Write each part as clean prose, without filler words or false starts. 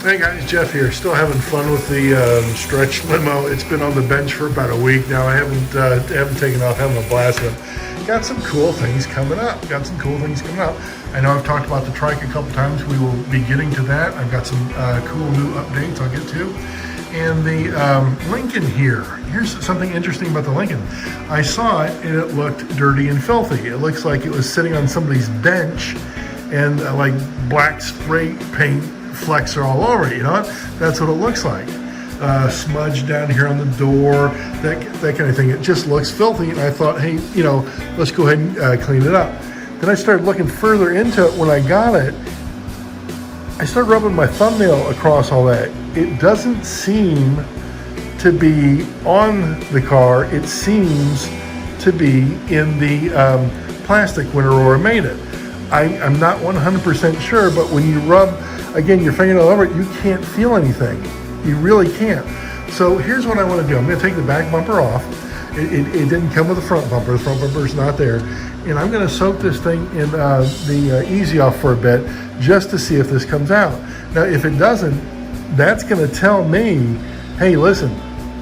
Hey guys, Jeff here. Still having fun with the stretch limo. It's been on the bench for about a week now. I haven't taken off, having a blast with it. Got some cool things coming up. I know I've talked about the trike a couple times. We will be getting to that. I've got some cool new updates I'll get to. And the Lincoln here. Here's something interesting about the Lincoln. I saw it and it looked dirty and filthy. It looks like it was sitting on somebody's bench and like black spray paint flecks are all over it, you know? That's what it looks like. Smudge down here on the door, that kind of thing. It just looks filthy, and I thought, hey, you know, let's go ahead and clean it up. Then I started looking further into it when I got it. I started rubbing my thumbnail across all that. It doesn't seem to be on the car. It seems to be in the plastic when Aurora made it. I'm not 100% sure, but when you rub, again, your fingernail over it, you can't feel anything. You really can't. So here's what I want to do. I'm going to take the back bumper off. It didn't come with the front bumper. The front bumper is not there. And I'm going to soak this thing in the Easy Off for a bit just to see if this comes out. Now, if it doesn't, that's going to tell me, hey, listen,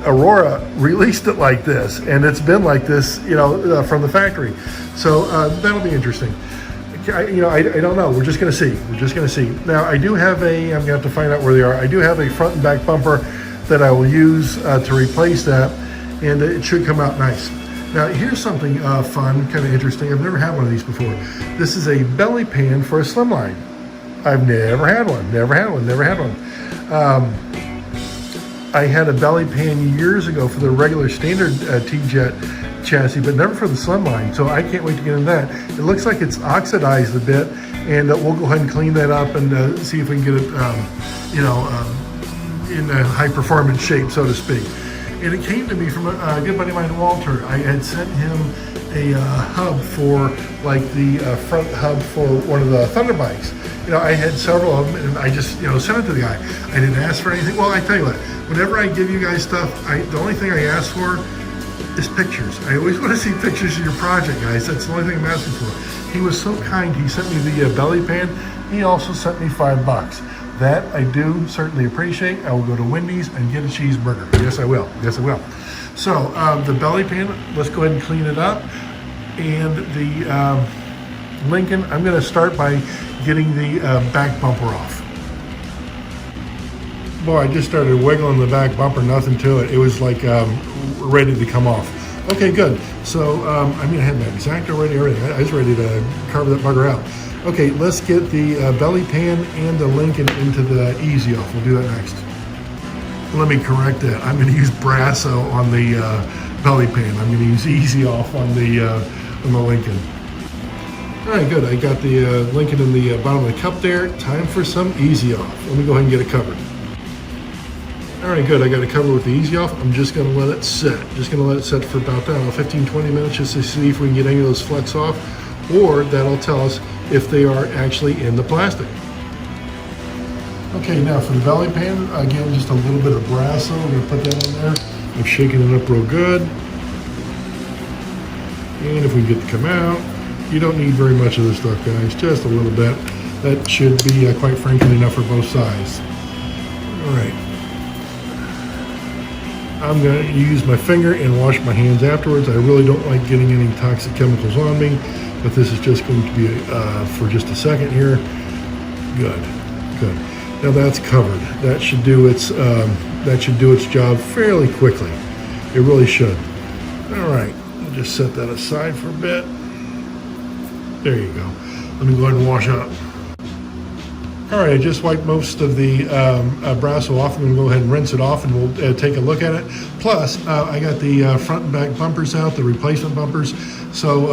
Aurora released it like this, and it's been like this, you know, from the factory. So that'll be interesting. I don't know. We're just going to see. Now, I do have I'm going to have to find out where they are. I do have a front and back bumper that I will use to replace that, and it should come out nice. Now, here's something fun, kind of interesting. I've never had one of these before. This is a belly pan for a Slimline. I've never had one. I had a belly pan years ago for the regular standard T-Jet chassis, but never for the Slimline, so I can't wait to get into that. It looks like it's oxidized a bit, and we'll go ahead and clean that up and see if we can get it, in a high-performance shape, so to speak. And it came to me from a good buddy of mine, Walter. I had sent him a hub for, like, the front hub for one of the Thunder bikes. You know, I had several of them, and I just, sent it to the guy. I didn't ask for anything. Well, I tell you what, whenever I give you guys stuff, the only thing I ask for is pictures. I always want to see pictures of your project, guys. That's the only thing I'm asking for. He was so kind. He sent me the belly pan. He also sent me $5. That I do certainly appreciate. I will go to Wendy's and get a cheeseburger. Yes, I will. So the belly pan, let's go ahead and clean it up. And the Lincoln, I'm going to start by getting the back bumper off. Boy, I just started wiggling the back bumper, nothing to it. It was like ready to come off. Okay, good. So, I had my X-Acto ready, everything. I was ready to carve that bugger out. Okay, let's get the belly pan and the Lincoln into the Easy Off. We'll do that next. Let me correct that. I'm going to use Brasso on the belly pan. I'm going to use Easy Off on the Lincoln. All right, good. I got the Lincoln in the bottom of the cup there. Time for some Easy Off. Let me go ahead and get it covered. All right, good. I got it covered with the Easy Off. I'm just going to let it sit. For about 15-20 minutes just to see if we can get any of those flecks off, or that'll tell us if they are actually in the plastic. Okay, now for the belly pan, again, just a little bit of Brasso. I'm going to put that in there. I'm shaking it up real good. And if we get to come out, you don't need very much of this stuff, guys. Just a little bit. That should be, quite frankly, enough for both sides. All right. I'm going to use my finger and wash my hands afterwards. I really don't like getting any toxic chemicals on me, but this is just going to be for just a second here. Good. Now that's covered. That should do its job fairly quickly. It really should. All right, I'll just set that aside for a bit. There you go. Let me go ahead and wash up. All right, I just wiped most of the Brasso off. I'm going to go ahead and rinse it off, and we'll take a look at it. Plus, I got the front and back bumpers out, the replacement bumpers. So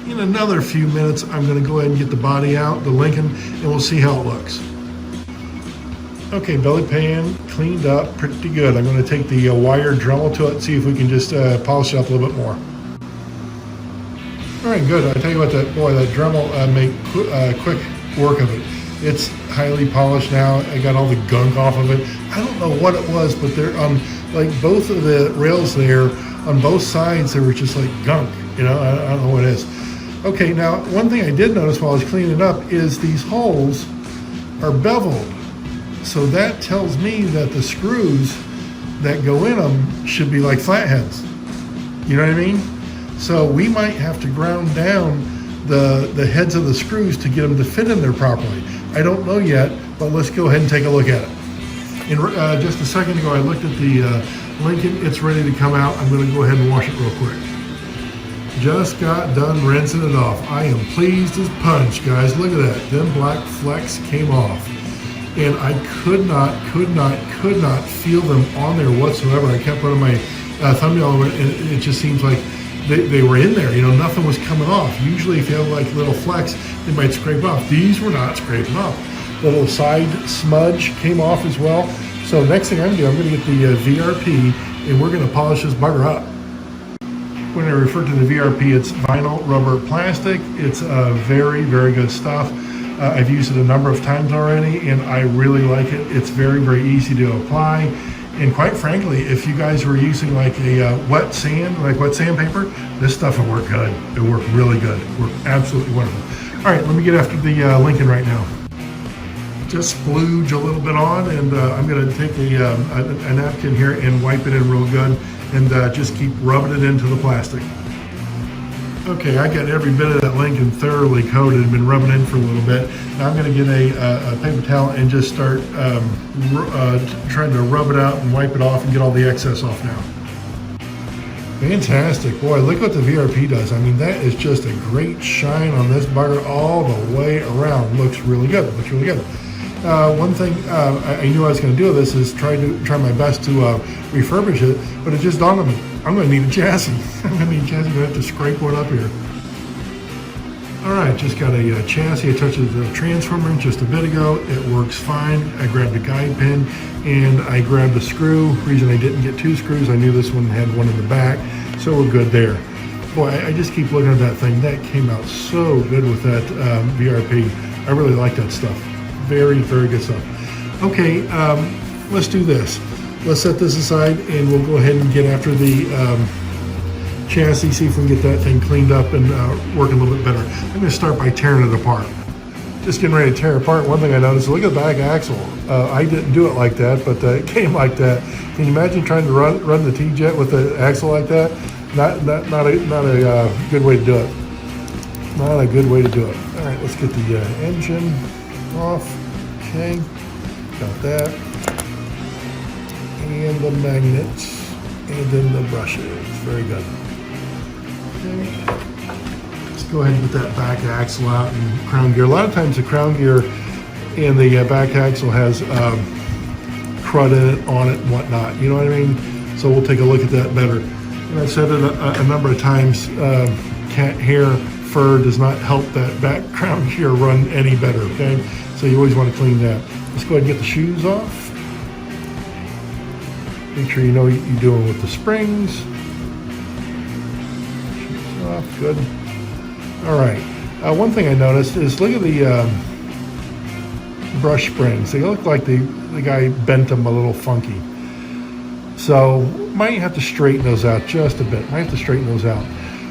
in another few minutes, I'm going to go ahead and get the body out, the Lincoln, and we'll see how it looks. Okay, belly pan cleaned up pretty good. I'm going to take the wire Dremel to it and see if we can just polish it up a little bit more. All right, good. I tell you what, that Dremel make quick work of it. It's highly polished now. I got all the gunk off of it. I don't know what it was, but they're on like both of the rails there on both sides. They were just like gunk. I don't know what it is. Okay, now one thing I did notice while I was cleaning it up is these holes are beveled. So that tells me that the screws that go in them should be like flatheads. You know what I mean? So we might have to ground down the heads of the screws to get them to fit in there properly. I don't know yet, but let's go ahead and take a look at it. In just a second ago, I looked at the Lincoln. It's ready to come out. I'm going to go ahead and wash it real quick. Just got done rinsing it off. I am pleased as punch, guys. Look at that. Them black flecks came off. And I could not feel them on there whatsoever. I kept putting my thumbnail over it, and it just seems like they were in there. You know, nothing was coming off. Usually if you have like little flecks, they might scrape off. These were not scraping off. The little side smudge came off as well. So next thing I'm going to get the VRP, and we're going to polish this bugger up. When I refer to the VRP, it's vinyl rubber plastic. It's very, very good stuff. I've used it a number of times already, and I really like it. It's very, very easy to apply. And quite frankly, if you guys were using like a wet sandpaper, this stuff will work good. It worked really good. It worked absolutely wonderful. All right, let me get after the Lincoln right now. Just splooge a little bit on, and I'm going to take a napkin here and wipe it in real good, and just keep rubbing it into the plastic. Okay, I got every bit of that Lincoln thoroughly coated and been rubbing in for a little bit. Now I'm going to get a paper towel and just start trying to rub it out and wipe it off and get all the excess off now. Fantastic. Boy, look what the VRP does. I mean, that is just a great shine on this bugger all the way around. Looks really good. Looks really good. One thing I knew I was going to do with this is try my best to refurbish it, but it just dawned on me, I'm going to need a chassis. I'm going to need a chassis. I'm going to have to scrape one up here. All right, just got a chassis. I touched the transformer just a bit ago. It works fine. I grabbed a guide pin and I grabbed a screw. Reason I didn't get two screws, I knew this one had one in the back, so we're good there. Boy, I just keep looking at that thing. That came out so good with that VRP. I really like that stuff. Very, very good stuff. Okay, let's do this. Let's set this aside and we'll go ahead and get after the chassis, see if we can get that thing cleaned up and working a little bit better. I'm going to start by tearing it apart. Just getting ready to tear apart. One thing I noticed, look at the back axle. I didn't do it like that, but it came like that. Can you imagine trying to run the T-Jet with the axle like that? Not a good way to do it. Not a good way to do it. All right, let's get the engine off. Okay, got that. And the magnets, and then the brushes. Very good. Okay. Let's go ahead and get that back axle out and crown gear. A lot of times the crown gear and the back axle has crud in it, on it, and whatnot. You know what I mean? So we'll take a look at that better. And I've said it a number of times, cat hair, fur does not help that back crown gear run any better, okay? So you always want to clean that. Let's go ahead and get the shoes off. Make sure you know what you're doing with the springs. Shoes off, good. All right. One thing I noticed is look at the brush springs. They look like the guy bent them a little funky. So might have to straighten those out just a bit. Might have to straighten those out.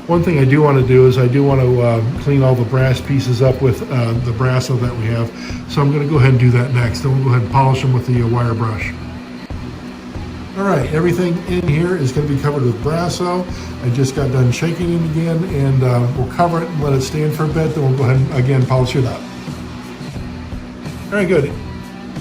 One thing I do want to do is I do want to clean all the brass pieces up with the Brasso that we have. So I'm going to go ahead and do that next. Then we'll go ahead and polish them with the wire brush. All right, everything in here is going to be covered with Brasso. I just got done shaking it again, and we'll cover it and let it stand for a bit. Then we'll go ahead and again polish it up. All right, good.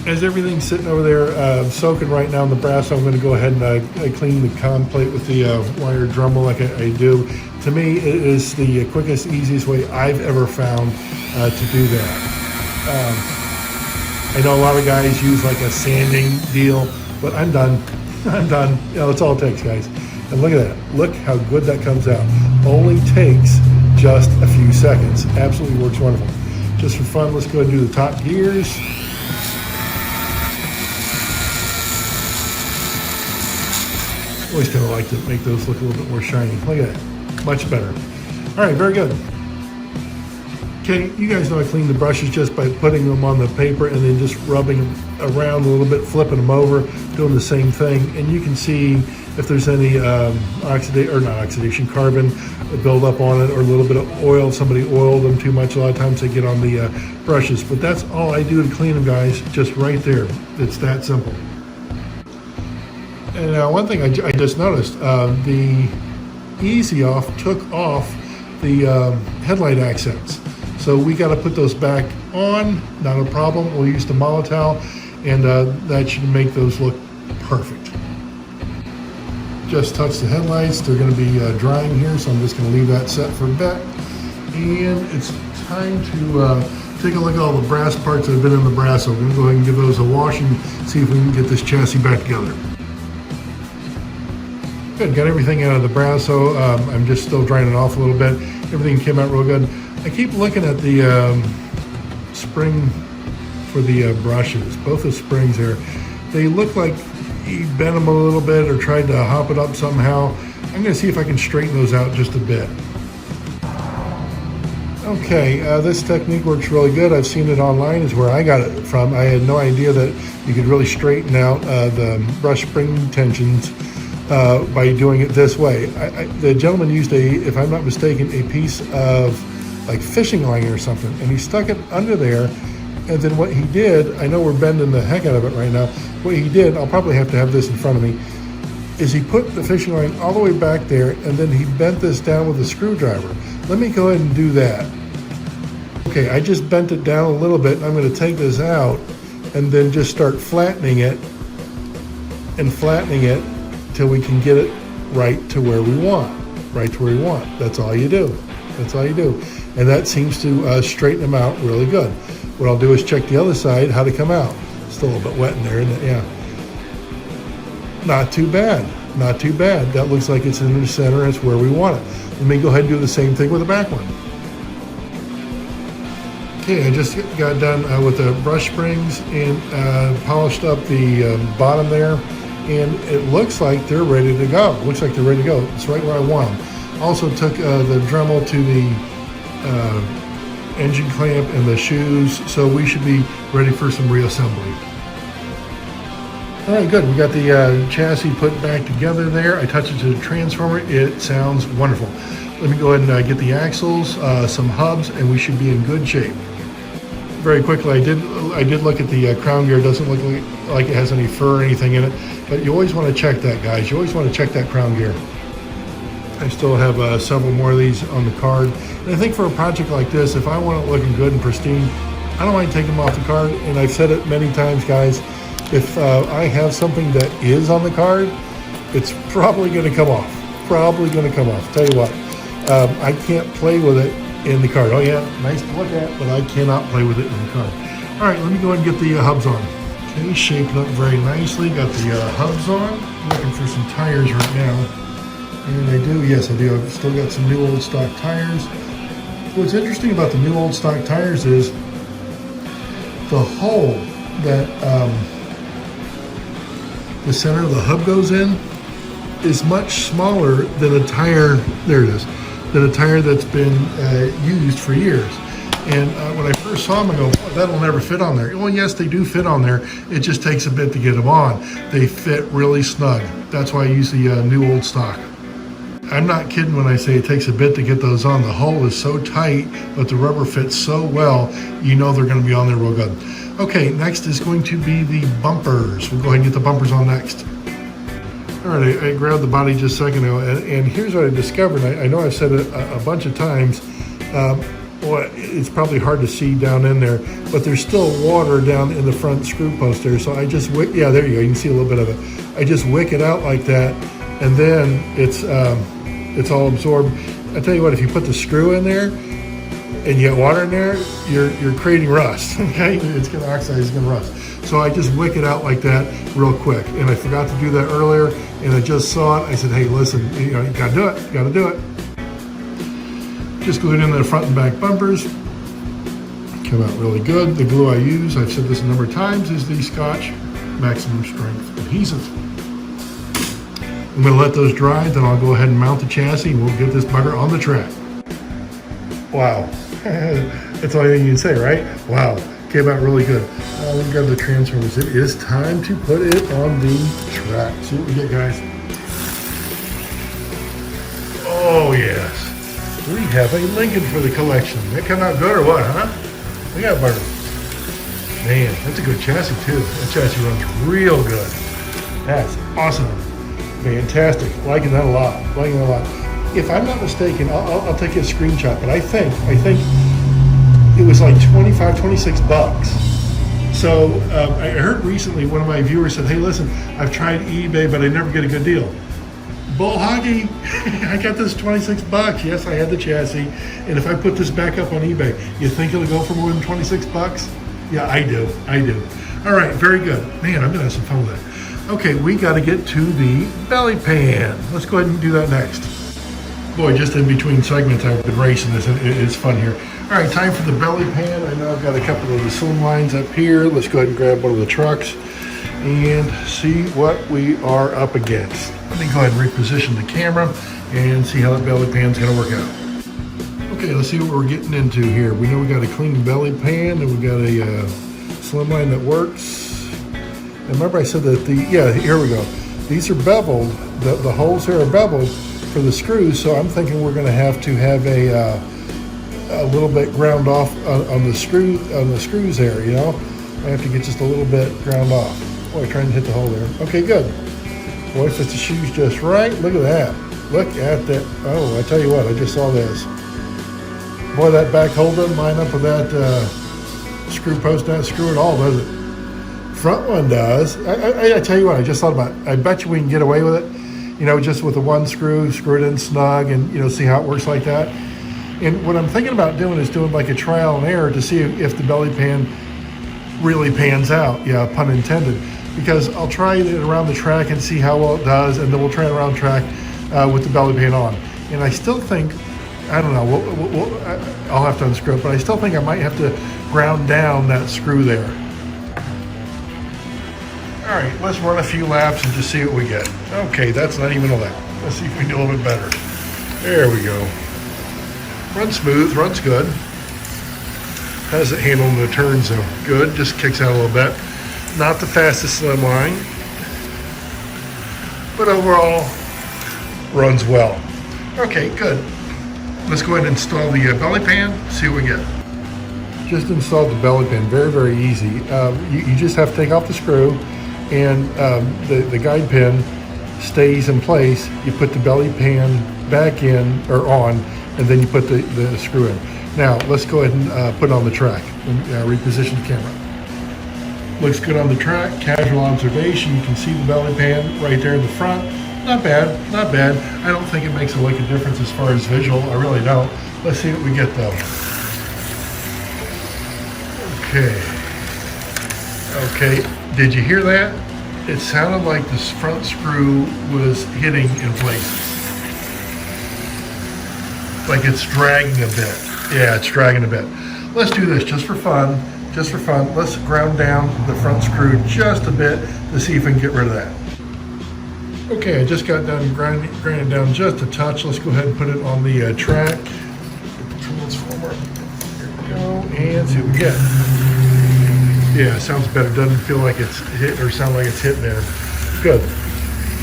As everything's sitting over there soaking right now in the Brasso, I'm going to go ahead and clean the con plate with the wire Dremel like I do. To me, it is the quickest, easiest way I've ever found to do that. I know a lot of guys use like a sanding deal, but I'm done. I'm done. You know, that's all it takes, guys. And look at that. Look how good that comes out. Only takes just a few seconds. Absolutely works wonderful. Just for fun, let's go ahead and do the top gears. Always kind of like to make those look a little bit more shiny. Look at that. Much better. All right, very good. Okay, you guys know I clean the brushes just by putting them on the paper and then just rubbing them around a little bit, flipping them over, doing the same thing. And you can see if there's any carbon buildup on it or a little bit of oil. Somebody oiled them too much. A lot of times they get on the brushes. But that's all I do to clean them, guys, just right there. It's that simple. And one thing I just noticed, the Easy Off took off the headlight accents. So we got to put those back on, not a problem. We'll use the Molotov, and that should make those look perfect. Just touch the headlights. They're going to be drying here, so I'm just going to leave that set for a bit. And it's time to take a look at all the brass parts that have been in the brass. So we're going to go ahead and give those a wash and see if we can get this chassis back together. Good, got everything out of the brass, so I'm just still drying it off a little bit. Everything came out real good. I keep looking at the spring for the brushes, both the springs there. They look like you bent them a little bit or tried to hop it up somehow. I'm gonna see if I can straighten those out just a bit. Okay, this technique works really good. I've seen it online, is where I got it from. I had no idea that you could really straighten out the brush spring tensions by doing it this way. The gentleman used if I'm not mistaken, a piece of like fishing line or something, and he stuck it under there. And then what he did, I know we're bending the heck out of it right now. What he did, I'll probably have to have this in front of me, is he put the fishing line all the way back there, and then he bent this down with a screwdriver. Let me go ahead and do that. Okay, I just bent it down a little bit, and I'm going to take this out and then just start flattening it till we can get it right to where we want. That's all you do. And that seems to straighten them out really good. What I'll do is check the other side, how to come out. Still a little bit wet in there, isn't it? Yeah. Not too bad. That looks like it's in the center. It's where we want it. Let me go ahead and do the same thing with the back one. Okay, I just got done with the brush springs and polished up the bottom there. And it looks like they're ready to go. It's right where I want them. Also took the Dremel to the engine clamp and the shoes, so we should be ready for some reassembly. All right, good. We got the chassis put back together there. I touched it to the transformer. It sounds wonderful. Let me go ahead and get the axles, some hubs, and we should be in good shape. Very quickly, I did look at the crown gear. It doesn't look like it has any fur or anything in it, but you always want to check that, guys. You always want to check that crown gear. I still have several more of these on the card. And I think for a project like this, if I want it looking good and pristine, I don't mind taking them off the card. And I've said it many times, guys, if I have something that is on the card, it's probably going to come off. Tell you what, I can't play with it in the card. Oh yeah, nice to look at, but I cannot play with it in the card. All right, let me go ahead and get the hubs on. Okay, shaped up very nicely. Got the hubs on. Looking for some tires right now. And I do, yes I do. I've still got some new old stock tires. What's interesting about the new old stock tires is the hole that the center of the hub goes in is much smaller than a tire, there it is, than a tire that's been used for years. And when I first saw them, I go, oh, that'll never fit on there. Well, yes, they do fit on there. It just takes a bit to get them on. They fit really snug. That's why I use the new old stock. I'm not kidding when I say it takes a bit to get those on. The hole is so tight, but the rubber fits so well, you know they're going to be on there real good. Okay, next is going to be the bumpers. We'll go ahead and get the bumpers on next. All right, I grabbed the body just a second ago, and here's what I discovered. I know I've said it a bunch of times. Well, it's probably hard to see down in there, but there's still water down in the front screw post there. So I just wick, yeah, there you go. You can see a little bit of it. I just wick it out like that, and then it's all absorbed. I tell you what, if you put the screw in there and you get water in there, you're creating rust. Okay, it's going to oxidize, it's going to rust. So I just wick it out like that real quick. And I forgot to do that earlier, and I just saw it. I said, hey, listen, you gotta do it. You gotta do it. Just glue it into the front and back bumpers. Come out really good. The glue I use, I've said this a number of times, is the Scotch Maximum Strength Adhesive. I'm going to let those dry, then I'll go ahead and mount the chassis, and we'll get this bugger on the track. Wow. That's all you can say, right? Wow. Came out really good. Let me grab the transformers. It is time to put it on the track. See what we get, guys. Oh, yes. we have a Lincoln for the collection. That come out good or what, huh? We got butter. Man, that's a good chassis too. That chassis runs real good. That's awesome. Fantastic. Liking that a lot. Liking it a lot. If I'm not mistaken, I'll take a screenshot, but I think it was like 25, 26 bucks. So I heard recently one of my viewers said, hey, listen, I've tried eBay, but I never get a good deal. Bull hoggy, I got this 26 bucks. Yes, I had the chassis. And if I put this back up on eBay, you think it'll go for more than 26 bucks? Yeah, I do. All right, very good. Man, I'm gonna have some fun with that. Okay, we gotta get to the belly pan. Let's go ahead and do that next. Boy, just in between segments, I've been racing this. It's fun here. All right, time for the belly pan. I know I've got a couple of the Slimlines up here. Let's go ahead and grab one of the trucks and see what we are up against. Let me go ahead and reposition the camera and see how that belly pan's gonna work out. Okay, let's see what we're getting into here. We know we got a clean belly pan and we got a Slimline that works. And remember I said that here we go. These are beveled, the holes here are beveled for the screws, so I'm thinking we're gonna have to have a little bit ground off on the screws there, you know? I have to get just a little bit ground off. Boy, trying to hit the hole there. Okay, good. Boy, fits the shoes just right. Look at that. Look at that. Oh, I tell you what, I just saw this. Boy, that back hole doesn't line up with that screw post, not screw at all, does it? Front one does. I tell you what, I just thought about it. I bet you we can get away with it, you know, just with the one screw, screw it in snug and, you know, see how it works like that. And what I'm thinking about doing is doing like a trial and error to see if the belly pan really pans out. Yeah, pun intended. Because I'll try it around the track and see how well it does, and then we'll try it around track with the belly pan on. And I still think, I don't know, I'll have to unscrew it, but I still think I might have to ground down that screw there. All right, let's run a few laps and just see what we get. Okay, that's not even a lap. Let's see if we can do a little bit better. There we go. Runs smooth, runs good. How's it handling the turns though? Good, just kicks out a little bit. Not the fastest Slimline, but overall runs well. Okay, good. Let's go ahead and install the belly pan, see what we get. Just installed the belly pan, very, very easy. You just have to take off the screw and the guide pin stays in place. You put the belly pan back in or on, and then you put the screw in. Now, let's go ahead and put it on the track and reposition the camera. Looks good on the track, casual observation. You can see the belly pan right there in the front. Not bad, not bad. I don't think it makes a lick of difference as far as visual. I really don't. Let's see what we get though. Okay, did you hear that? It sounded like this front screw was hitting in places. Like it's dragging a bit. Yeah, it's dragging a bit. Let's do this just for fun. Just for fun, let's ground down the front screw just a bit to see if we can get rid of that. Okay, I just got done grinding down just a touch. Let's go ahead and put it on the track. Transformer. Here we go, and see what we get. Yeah, it sounds better. Doesn't feel like it's hit or sound like it's hitting there. Good.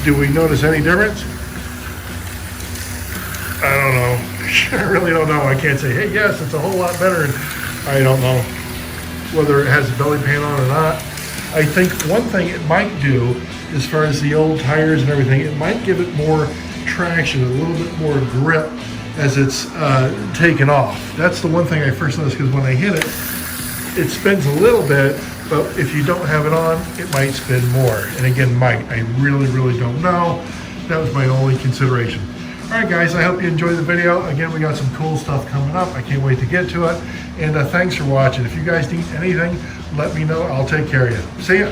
Do we notice any difference? I don't know. I really don't know. I can't say, hey, yes, it's a whole lot better. I don't know whether it has a belly pan on or not. I think one thing it might do, as far as the old tires and everything, it might give it more traction, a little bit more grip as it's taken off. That's the one thing I first noticed, because when I hit it, it spins a little bit, but if you don't have it on, it might spin more. And again, might. I really, really don't know. That was my only consideration. All right, guys, I hope you enjoyed the video. Again, we got some cool stuff coming up. I can't wait to get to it. And thanks for watching. If you guys need anything, let me know. I'll take care of you. See ya.